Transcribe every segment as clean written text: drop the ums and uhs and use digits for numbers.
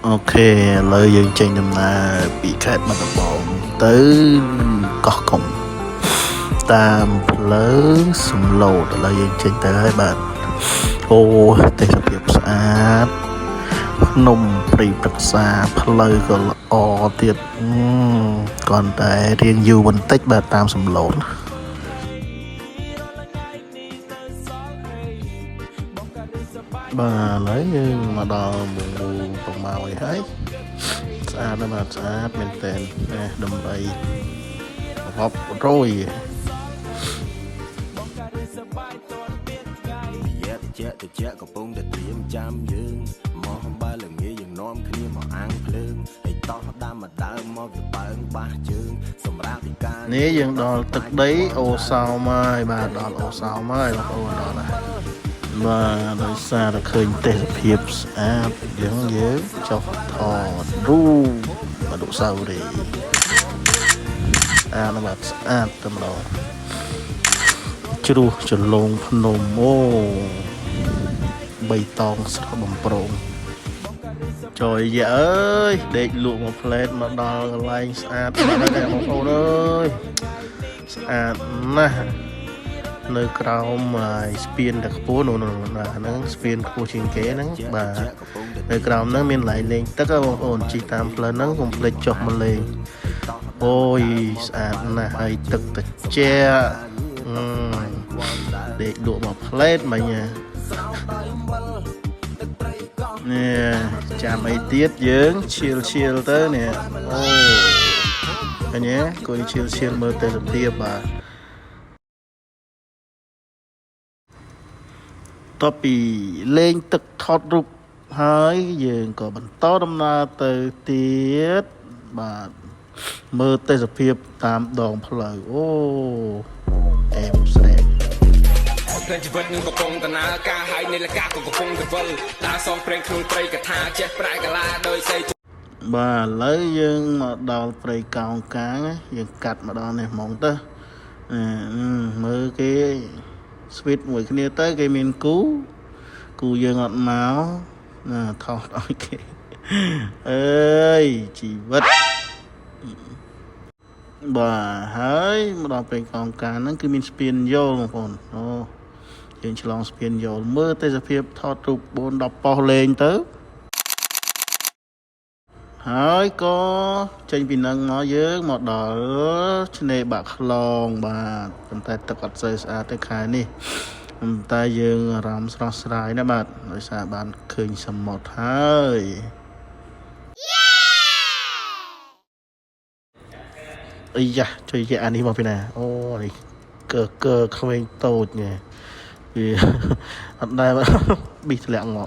Ok, lời dương trên năm na bị khát mà tập bọn tới có cùng tam lớn sum lầu lời dương trên tới hai bạn ô tê tập hiệp sát nông bị bật xa lời gọi là o tiệt còn tại riêng du bình tích bà tam sum lầu bà lấy mà đò mù còn màu ấy hết xa nó mà xa men tên nè đầm bầy hộp rồiកំពុងតែត្រៀមចាំយើងមកបើល្ងាយើងនាំគ្នាមកអាំងភ្លើងហើយតោះដាំមកដើមមកវាបើងបាសជើងសម្រាប់ពីការនេះយើងដល់ទឹកដីអូសោមកបាទដល់អូសោមកបងប្អូនដល់ណាបាទដោយសារតែឃើញទេសភាពស្អាតយើងចុះថតរូបអនុស្សាវរីយ៍បាទស្អាតតែម្ដងជ្រោះចលងភ្នំអូបៃតងស្រស់បំប្រងចុយយាអើយដេកលក់មកផ្លែតមកដល់កន្លែងស្អាតណាស់បងប្អូនអើយស្អាតណាស់នៅក្រោមស្ពានតែខ្ពស់នោះហ្នឹងស្ពានខ្ពស់ជាងគេហ្នឹងបាទនៅក្រោមហ្នឹងមានឡៃលេងទឹកបងប្អូនជិះតាមផ្លូវហ្នឹងកុំភ្លេចចុះមកលេងអូយស្អាតណាស់ហើយទឹកត្រជាក់ដេកលក់មកផ្លែតមិញនេះចាំអីទៀតយើងឈៀលទៅនេះអូឃើញទេគួយឈៀលមើលទៅសភាពបាទតបពីលេងទឹកថតរូបហើយយើងក៏បន្តដំណើរទៅទៀតបាទមើលទេសភាពតាមដងផ្លូវអូអែមស្រែកព្រេងជីវិតនឹងកំពុងដំណើរការហើយនៃលកាក៏កំពុងទៅវិលដើរសងព្រេងក្នុងព្រៃកថាចេះប្រែកាឡាដោយស្អីបាទឥឡូវយើងមកដល់ព្រៃកោងកាងយើងកាត់មកដល់នេះហ្មងទៅមើលគេស្វីតមួយគ្នាទៅគេមានគូយើងអត់មកថតឲ្យគេអើយជីវិតបាទហើយមកដល់ព្រៃកោងកាងហ្នឹងគឺមានស្ពានយោលបងប្អូនអូយើងឆ្លងស្ពានយោលមើលទេសភាពថតរូប4 10ប៉ុស្តិ៍លេងទៅហើយក៏ចេញពីនឹងមកយើងមកដល់ឆ្នេរបាក់ខ្លងបាទប៉ុន្តែទឹកអត់សូវស្អាតទេខែនេះប៉ុន្តែយើងអារម្មណ៍ស្រស់ស្រាយណាស់បាទដោយសារបានឃើញសមុទ្រហើយអីយ៉ាជួយជាអានេះមកពីណាអូនេះកើក្មេងតូចនេះវាអត់ដែលប៊ីធ្លាក់មក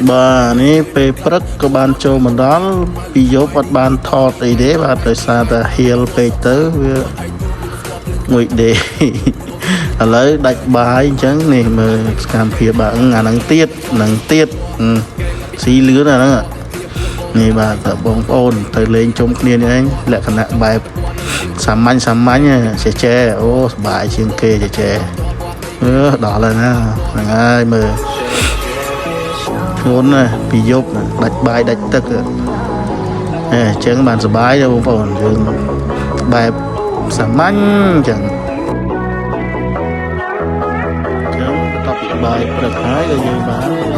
បាទនេះពេលព្រឹកក៏បានចូលមកដល់ពីយប់អត់បានថតអីទេបាទដោយសារតែហៀលពេកទៅវាមួយដេឥឡូវដាច់បាយអញ្ចឹងនេះមើលសកម្មភាពបាទអាហ្នឹងទៀតស៊ីលឿនអាហ្នឹងនេះបាទតើបងប្អូនទៅលេងជុំគ្នានេះឯងលក្ខណៈបែបសាមញ្ញចេះអូសប្បាយជាងគេចេះដល់ហើយណាហ្នឹងហើយមើលធ្ងន់ណាស់ពីយប់ដាច់បាយដាច់ទឹកអញ្ចឹងបានសុបាយទេបងប្អូនយើងបែបសាមញ្ញអញ្ចឹងបន្ទាប់ពីបាយព្រឹកហើយក៏យើងបានបន្ត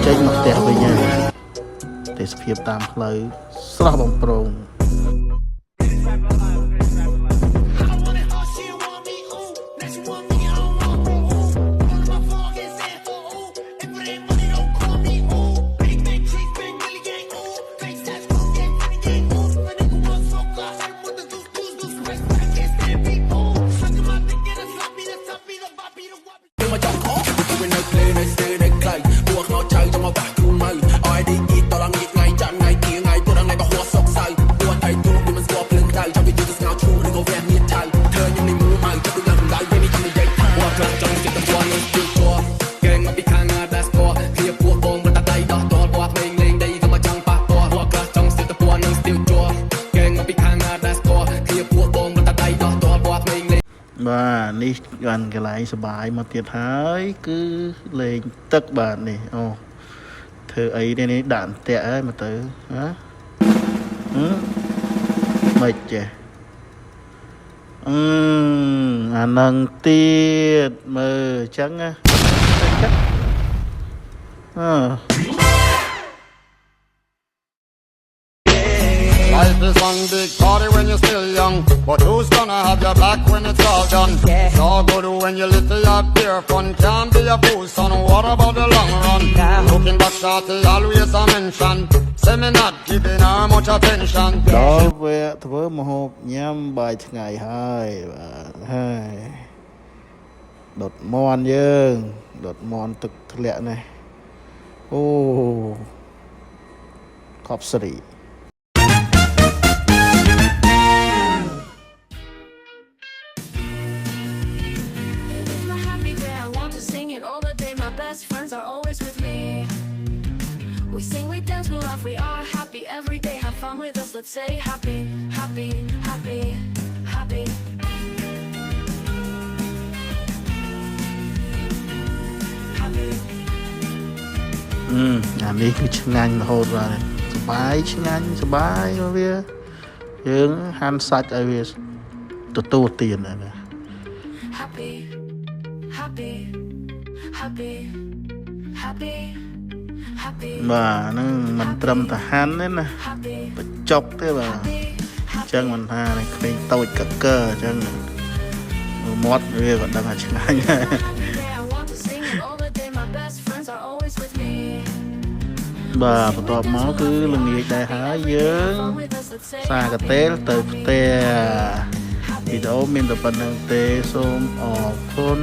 ចេញមកផ្ទះវិញហើយទេសភាពតាមផ្លូវស្រស់បំព្រង បាទនេះបានកន្លែងសបាយមកទៀតហើយគឺលេងទឹកបាទនេះអូធ្វើអីនេះដាក់អន្ទាក់ហើយមកទៅណាមិនចេះអានឹងទៀតមើលអញ្ចឹងណាLife is one big party when you're still young, but who's gonna have your back when it's all done? It's all good when you little have pure fun. Can't be a fool, son. What about the long run? Looking back, shorty, always a mention. Say me not giving her much attention. ដល់វគ្គធ្វើម្ហូបញ៉ាំបាយថ្ងៃហើយបាទហើយដុតមន់យើងដុតមន់ទឹកធ្លាក់នេះអូខប់ស្រី Best friends are always with me. We sing, we dance, we laugh, we are happy every day. Have fun with us, let's say happy, happy, happy, happy. Happy. អានេះគឺឆ្ងាញ់រហូតបាទសបាយឆ្ងាញ់សបាយវាយើងហាន់សាច់ឲ្យវាទទួលទានណា Happy, happy, happy, happy, happy. បាទហ្នឹងមិនត្រឹមតែហាន់ទេណាបញ្ចុកទេបាទអញ្ចឹងមិនថាក្មេងតូចកកើអញ្ចឹងមាត់វាក៏ដឹងថាឆ្ងាញ់ដែរបាទបន្ទាប់មកគឺល្ងាចដែរហើយយើងសាកតេលទៅផ្ទះវីដេអូមានតែប៉ុណ្្នឹងទេសូមអរគុណ